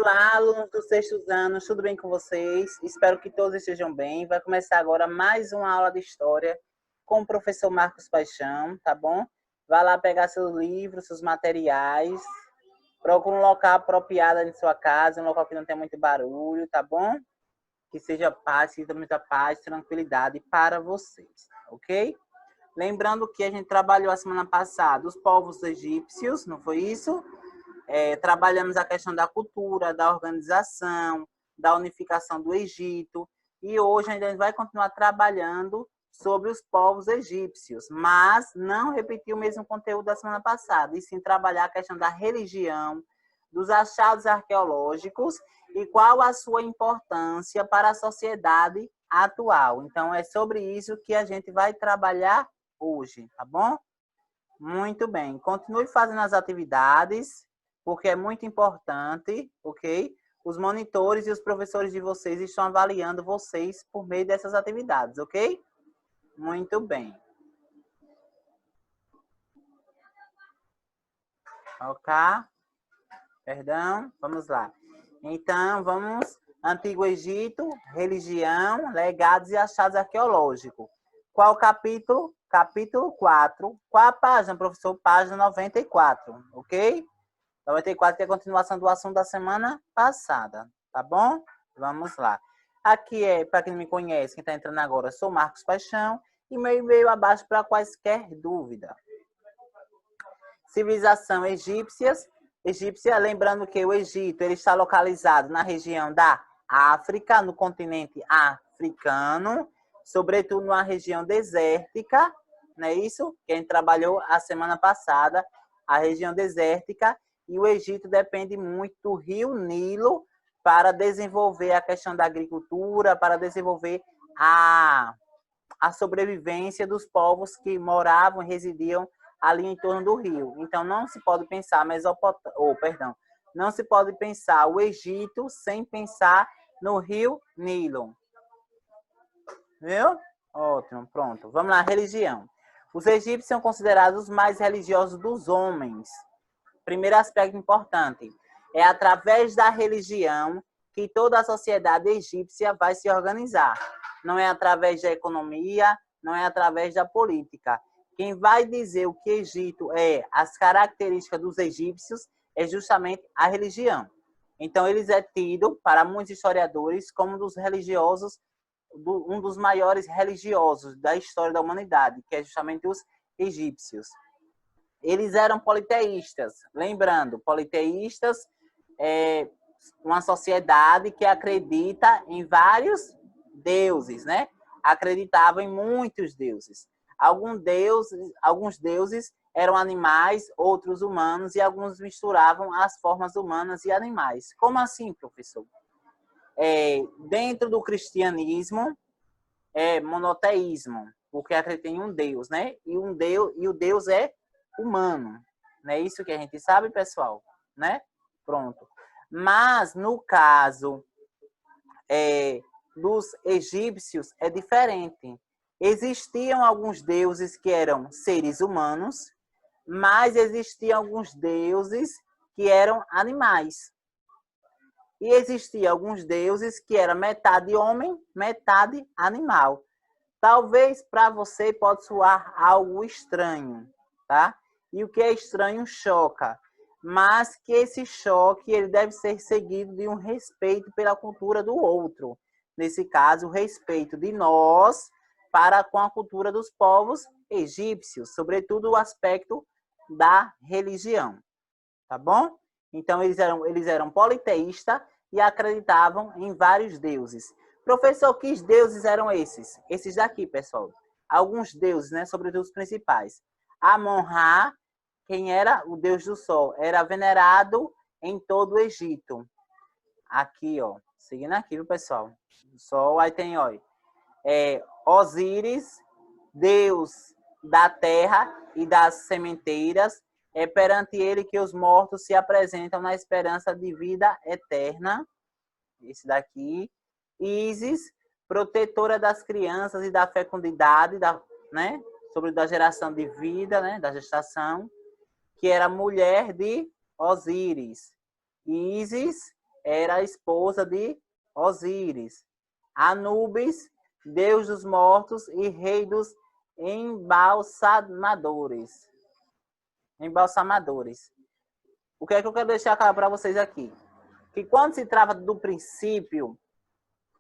Olá, alunos dos sextos anos, tudo bem com vocês? Espero que todos estejam bem. Vai começar agora mais uma aula de história com o professor Marcos Paixão, tá bom? Vai lá pegar seus livros, seus materiais, procure um local apropriado em sua casa, um local que não tenha muito barulho, tá bom? Que seja paz, que tenha muita paz, tranquilidade para vocês, ok? Lembrando que a gente trabalhou a semana passada os povos egípcios, não foi isso? Trabalhamos a questão da cultura, da organização, da unificação do Egito, e hoje ainda a gente vai continuar trabalhando sobre os povos egípcios, mas não repetir o mesmo conteúdo da semana passada, e sim trabalhar a questão da religião, dos achados arqueológicos e qual a sua importância para a sociedade atual. Então, é sobre isso que a gente vai trabalhar hoje, tá bom? Muito bem. Continue fazendo as atividades, porque é muito importante, ok? Os monitores e os professores de vocês estão avaliando vocês por meio dessas atividades, ok? Muito bem. Ok? Perdão, vamos lá. Então, vamos. Antigo Egito, religião, legados e achados arqueológicos. Qual capítulo? Capítulo 4. Qual a página, professor? Página 94, ok? 94, que é a continuação do assunto da semana passada, tá bom? Vamos lá. Aqui para quem não me conhece, quem está entrando agora, sou Marcos Paixão, e meu e-mail abaixo para quaisquer dúvida. Civilização egípcia, lembrando que o Egito ele está localizado na região da África, no continente africano, sobretudo numa região desértica, não é isso? Que a gente trabalhou a semana passada, a região desértica, e o Egito depende muito do rio Nilo para desenvolver a questão da agricultura, para desenvolver a sobrevivência dos povos que moravam e residiam ali em torno do rio. Então, não se pode pensar não se pode pensar o Egito sem pensar no rio Nilo. Viu? Ótimo, pronto. Vamos lá, religião. Os egípcios são considerados os mais religiosos dos homens. Primeiro aspecto importante, é através da religião que toda a sociedade egípcia vai se organizar. Não é através da economia, não é através da política. Quem vai dizer o que Egito é, as características dos egípcios, é justamente a religião. Então, eles é tido, para muitos historiadores, como um dos maiores religiosos da história da humanidade, que é justamente os egípcios. Eles eram politeístas. Lembrando, politeístas é uma sociedade que acredita em vários deuses, né? Acreditava em muitos deuses. Alguns deuses eram animais, outros humanos, e alguns misturavam as formas humanas e animais. Como assim, professor? Dentro do cristianismo, é monoteísmo, porque acredita em um Deus, né? E o Deus é humano. Não é isso que a gente sabe, pessoal? Né? Pronto. Mas, no caso dos egípcios, é diferente. Existiam alguns deuses que eram seres humanos, mas existiam alguns deuses que eram animais. E existiam alguns deuses que eram metade homem, metade animal. Talvez para você pode soar algo estranho, tá? E o que é estranho choca, mas que esse choque ele deve ser seguido de um respeito pela cultura do outro. Nesse caso, o respeito de nós para com a cultura dos povos egípcios, sobretudo o aspecto da religião, tá bom? Então, eles eram politeístas e acreditavam em vários deuses. Professor, que deuses eram esses? Esses daqui, pessoal. Alguns deuses, né? Sobretudo os principais. Amon-Ra, quem era o deus do sol, era venerado em todo o Egito. Aqui, ó. Seguindo aqui, viu, pessoal? O sol, aí tem, ó. Osíris, deus da terra e das sementeiras. É perante ele que os mortos se apresentam na esperança de vida eterna. Esse daqui. Ísis, protetora das crianças e da fecundidade, né? Sobre da geração de vida, né? Da gestação, que era mulher de Osíris. Ísis era a esposa de Osíris. Anubis, deus dos mortos e rei dos embalsamadores. Embalsamadores. O que é que eu quero deixar claro para vocês aqui? Que quando se trata do princípio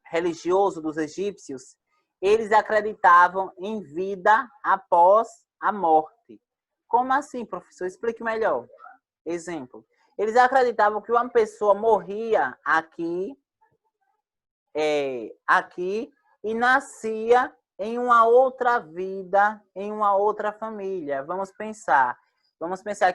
religioso dos egípcios, eles acreditavam em vida após a morte. Como assim, professor? Explique melhor. Exemplo. Eles acreditavam que uma pessoa morria aqui e nascia em uma outra vida, em uma outra família. Vamos pensar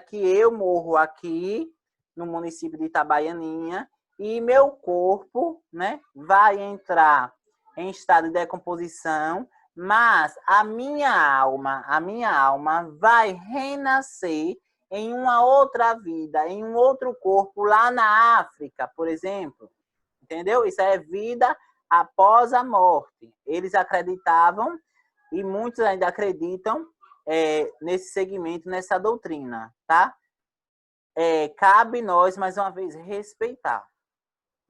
que eu morro aqui no município de Itabaianinha e meu corpo, né, vai entrar em estado de decomposição, mas a minha alma vai renascer em uma outra vida, em um outro corpo lá na África, por exemplo. Entendeu? Isso é vida após a morte. Eles acreditavam, e muitos ainda acreditam, nesse segmento, nessa doutrina, tá? Cabe nós, mais uma vez, respeitar,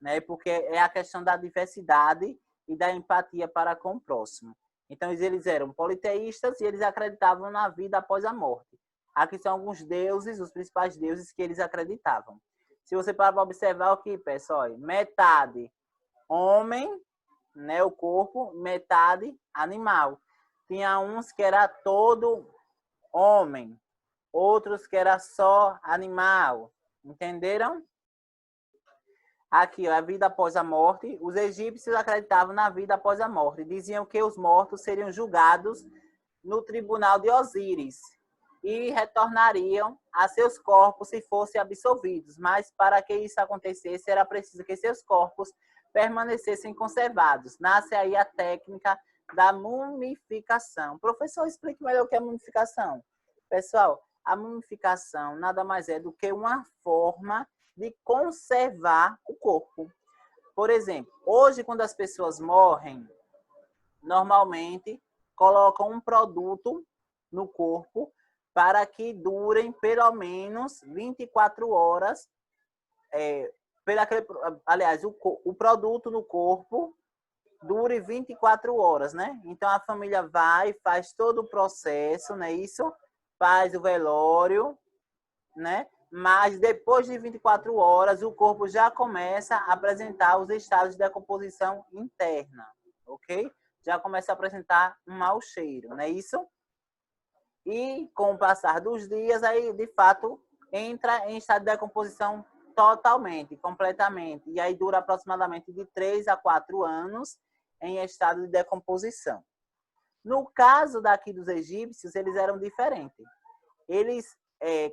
né? Porque é a questão da diversidade e da empatia para com o próximo. Então, eles eram politeístas e eles acreditavam na vida após a morte. Aqui são alguns deuses, os principais deuses que eles acreditavam. Se você para observar aqui, pessoal, metade homem, né, o corpo, metade animal. Tinha uns que era todo homem, outros que era só animal. Entenderam? Aqui, ó, a vida após a morte. Os egípcios acreditavam na vida após a morte. Diziam que os mortos seriam julgados no tribunal de Osíris e retornariam a seus corpos se fossem absolvidos. Mas para que isso acontecesse, era preciso que seus corpos permanecessem conservados. Nasce aí a técnica da mumificação. Professor, explique melhor o que é mumificação. Pessoal, a mumificação nada mais é do que uma forma de conservar o corpo. Por exemplo, hoje quando as pessoas morrem, normalmente colocam um produto no corpo para que durem pelo menos 24 horas. Aliás, o produto no corpo dure 24 horas, né? Então a família vai, faz todo o processo, né? Isso, faz o velório, né? Mas depois de 24 horas, o corpo já começa a apresentar os estados de decomposição interna, ok? Já começa a apresentar um mau cheiro, não é isso? E com o passar dos dias, aí de fato entra em estado de decomposição totalmente, completamente. E aí dura aproximadamente de 3 a 4 anos em estado de decomposição. No caso daqui dos egípcios, eles eram diferentes. Eles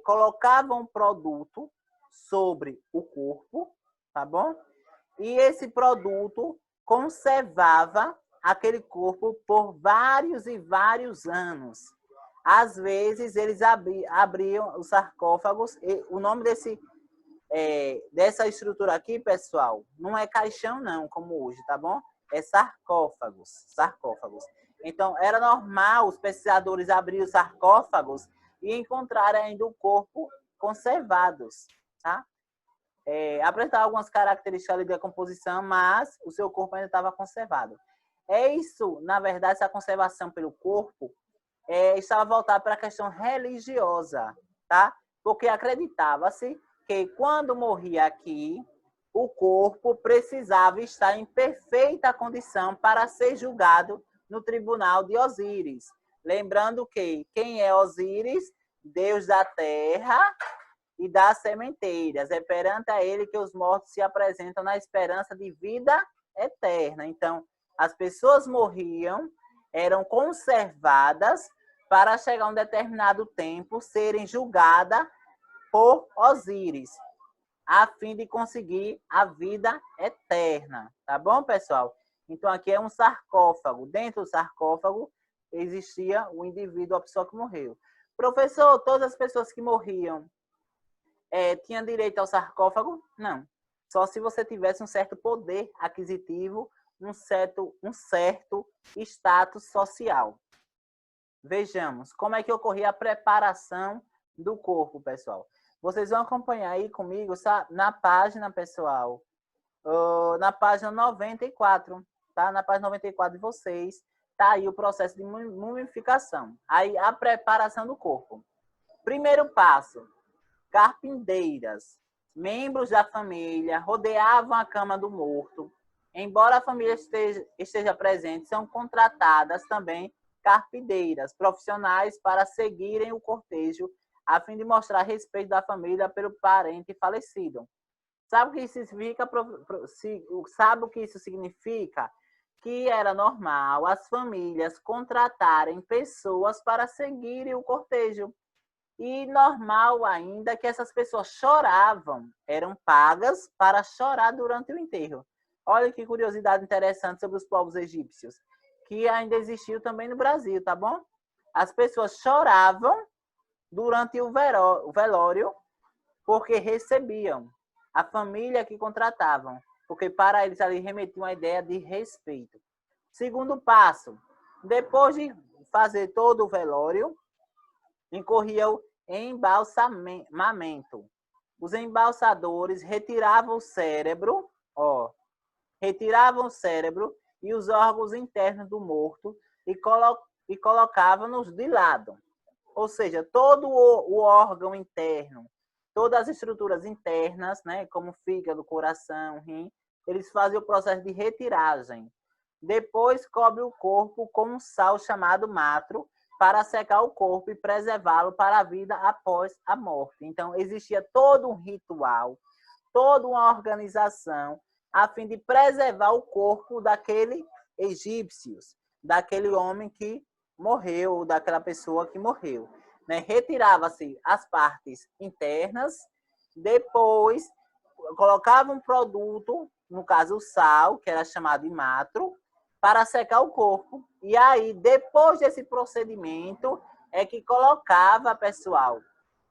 colocavam produto sobre o corpo, tá bom? E esse produto conservava aquele corpo por vários e vários anos. Às vezes, eles abriam os sarcófagos. E o nome dessa estrutura aqui, pessoal, não é caixão não, como hoje, tá bom? É sarcófagos. Então, era normal os pesquisadores abrirem os sarcófagos e encontrarem ainda o corpo conservados, tá? Apresentava algumas características de decomposição, mas o seu corpo ainda estava conservado. Isso, na verdade, essa conservação pelo corpo estava voltada para a questão religiosa, tá? Porque acreditava-se que quando morria aqui, o corpo precisava estar em perfeita condição para ser julgado no tribunal de Osíris. Lembrando que quem é Osíris? Deus da terra e das sementeiras. É perante a ele que os mortos se apresentam na esperança de vida eterna. Então, as pessoas morriam, eram conservadas para chegar a um determinado tempo serem julgadas por Osíris, a fim de conseguir a vida eterna. Tá bom, pessoal? Então, aqui é um sarcófago. Dentro do sarcófago existia o indivíduo, a pessoa que morreu. Professor, todas as pessoas que morriam tinham direito ao sarcófago? Não. Só se você tivesse um certo poder aquisitivo, um certo status social. Vejamos como é que ocorria a preparação do corpo, pessoal. Vocês vão acompanhar aí comigo na página, pessoal, na página 94, tá? Na página 94 de vocês, tá aí o processo de mumificação. Aí a preparação do corpo. Primeiro passo, carpinteiras. Membros da família rodeavam a cama do morto. Embora a família esteja presente, são contratadas também carpinteiras profissionais para seguirem o cortejo, a fim de mostrar respeito da família pelo parente falecido. Sabe o que isso significa? Sabe o que isso significa? Que era normal as famílias contratarem pessoas para seguirem o cortejo. E normal ainda que essas pessoas choravam, eram pagas para chorar durante o enterro. Olha que curiosidade interessante sobre os povos egípcios, que ainda existiu também no Brasil, tá bom? As pessoas choravam durante o velório porque recebiam. A família que contratavam, porque para eles ali remetiam a ideia de respeito. Segundo passo, depois de fazer todo o velório, incorria o embalsamamento. Os embalsadores retiravam o cérebro, e os órgãos internos do morto e colocavam-nos de lado. Ou seja, todo o órgão interno, todas as estruturas internas, né, como fígado, coração, rim, eles fazem o processo de retiragem. Depois cobre o corpo com um sal chamado matro para secar o corpo e preservá-lo para a vida após a morte. Então, existia todo um ritual, toda uma organização a fim de preservar o corpo daquele egípcios, daquele homem que morreu, daquela pessoa que morreu. Né? Retirava-se as partes internas, depois colocava um produto, no caso o sal, que era chamado de matro, para secar o corpo. E aí, depois desse procedimento, é que colocava, pessoal,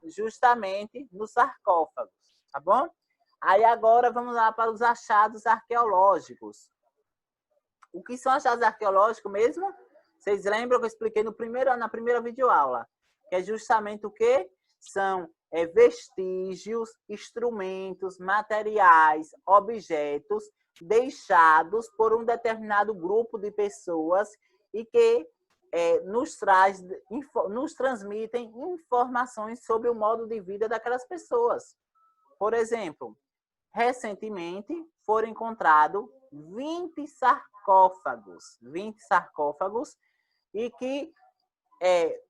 justamente nos sarcófagos, tá bom? Aí agora vamos lá para os achados arqueológicos. O que são achados arqueológicos mesmo? Vocês lembram que eu expliquei na primeira videoaula? Que é justamente o quê? São vestígios, instrumentos, materiais, objetos deixados por um determinado grupo de pessoas e que nos transmitem informações sobre o modo de vida daquelas pessoas. Por exemplo, recentemente foram encontrados 20 sarcófagos e que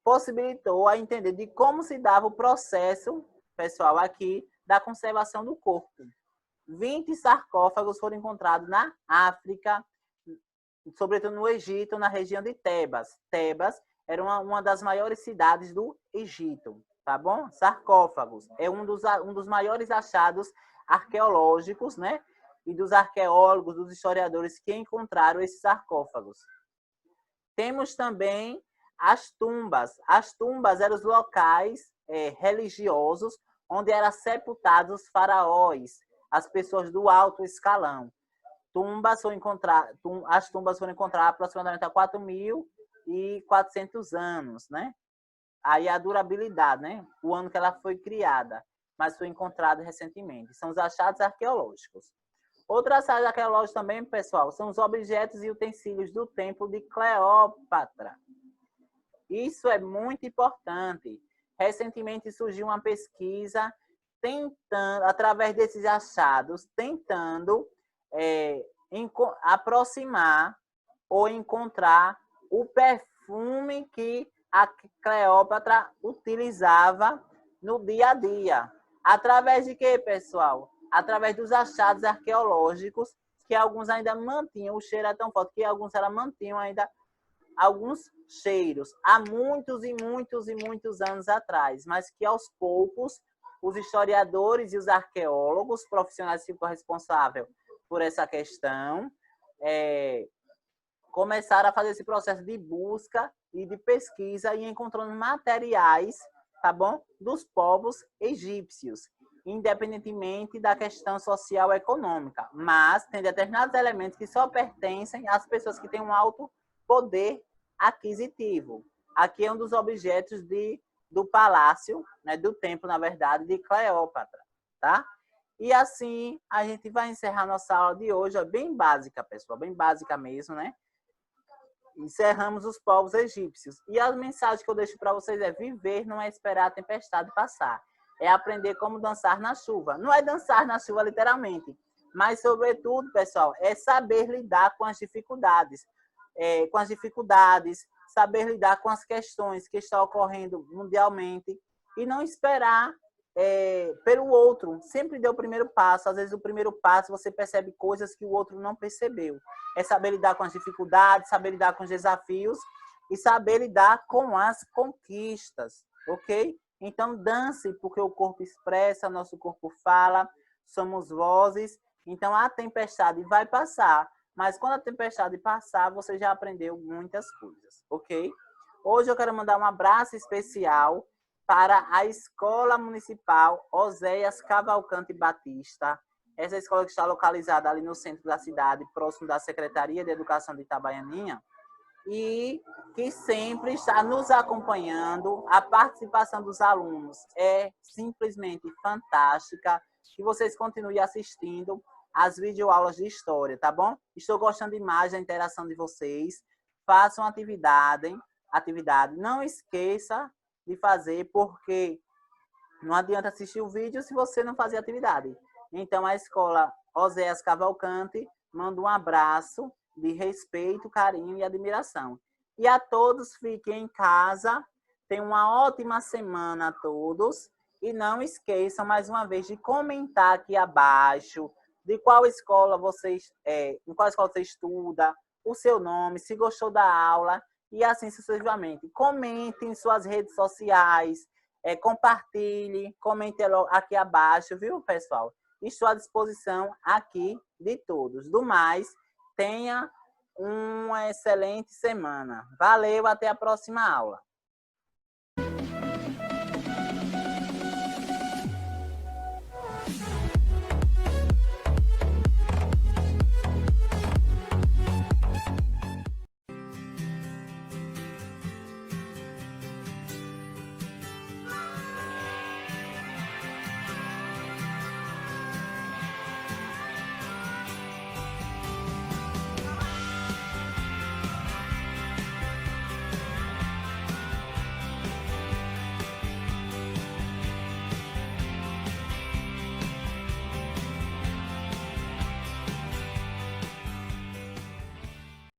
possibilitou a entender de como se dava o processo, pessoal, aqui da conservação do corpo. 20 sarcófagos foram encontrados na África, sobretudo no Egito, na região de Tebas. Tebas era uma das maiores cidades do Egito, tá bom? Sarcófagos é um dos maiores achados arqueológicos, né? E dos arqueólogos, dos historiadores que encontraram esses sarcófagos. Temos também as tumbas. As tumbas eram os locais religiosos onde eram sepultados os faraós, as pessoas do alto escalão. As tumbas foram encontradas aproximadamente há 4.400 anos, né? Aí a durabilidade, né? O ano que ela foi criada, mas foi encontrada recentemente. São os achados arqueológicos. Outro achado arqueológico também, pessoal, são os objetos e utensílios do templo de Cleópatra. Isso é muito importante. Recentemente surgiu uma pesquisa através desses achados, tentando aproximar ou encontrar o perfume que a Cleópatra utilizava no dia a dia. Através de quê, pessoal? Através dos achados arqueológicos, que alguns ainda mantinham, o cheiro é tão forte que alguns mantinham ainda alguns cheiros há muitos e muitos e muitos anos atrás, mas que aos poucos os historiadores e os arqueólogos profissionais que ficam responsáveis por essa questão começaram a fazer esse processo de busca e de pesquisa e encontrando materiais, tá bom? Dos povos egípcios, independentemente da questão social e econômica, mas tem determinados elementos que só pertencem às pessoas que têm um alto poder aquisitivo. Aqui é um dos objetos do palácio, né, do templo, na verdade, de Cleópatra, tá? E assim a gente vai encerrar nossa aula de hoje, ó, bem básica, pessoal, bem básica mesmo, né? Encerramos os povos egípcios. E a mensagem que eu deixo para vocês é: viver não é esperar a tempestade passar. É aprender como dançar na chuva. Não é dançar na chuva literalmente, mas, sobretudo, pessoal, é saber lidar com as dificuldades. Saber lidar com as questões que estão ocorrendo mundialmente e não esperar pelo outro. Sempre dê o primeiro passo. Às vezes, o primeiro passo você percebe coisas que o outro não percebeu. É saber lidar com as dificuldades, saber lidar com os desafios e saber lidar com as conquistas, ok? Então, dance, porque o corpo expressa, nosso corpo fala, somos vozes. Então, a tempestade vai passar, mas quando a tempestade passar, você já aprendeu muitas coisas, ok? Hoje eu quero mandar um abraço especial para a Escola Municipal Oséias Cavalcante Batista. Essa escola que está localizada ali no centro da cidade, próximo da Secretaria de Educação de Itabaianinha, e que sempre está nos acompanhando. A participação dos alunos é simplesmente fantástica. Que vocês continuem assistindo as videoaulas de história, tá bom? Estou gostando demais da interação de vocês. Façam atividade. Não esqueça de fazer, porque não adianta assistir o vídeo se você não fazer atividade. Então, a escola Oséias Cavalcante manda um abraço de respeito, carinho e admiração. E a todos, fiquem em casa. Tenham uma ótima semana a todos. E não esqueçam, mais uma vez, de comentar aqui abaixo de qual escola em qual escola você estuda, o seu nome, se gostou da aula e assim sucessivamente. Comente em suas redes sociais, compartilhe, comente aqui abaixo, viu, pessoal? Estou à disposição aqui de todos. Do mais, tenha uma excelente semana. Valeu, até a próxima aula.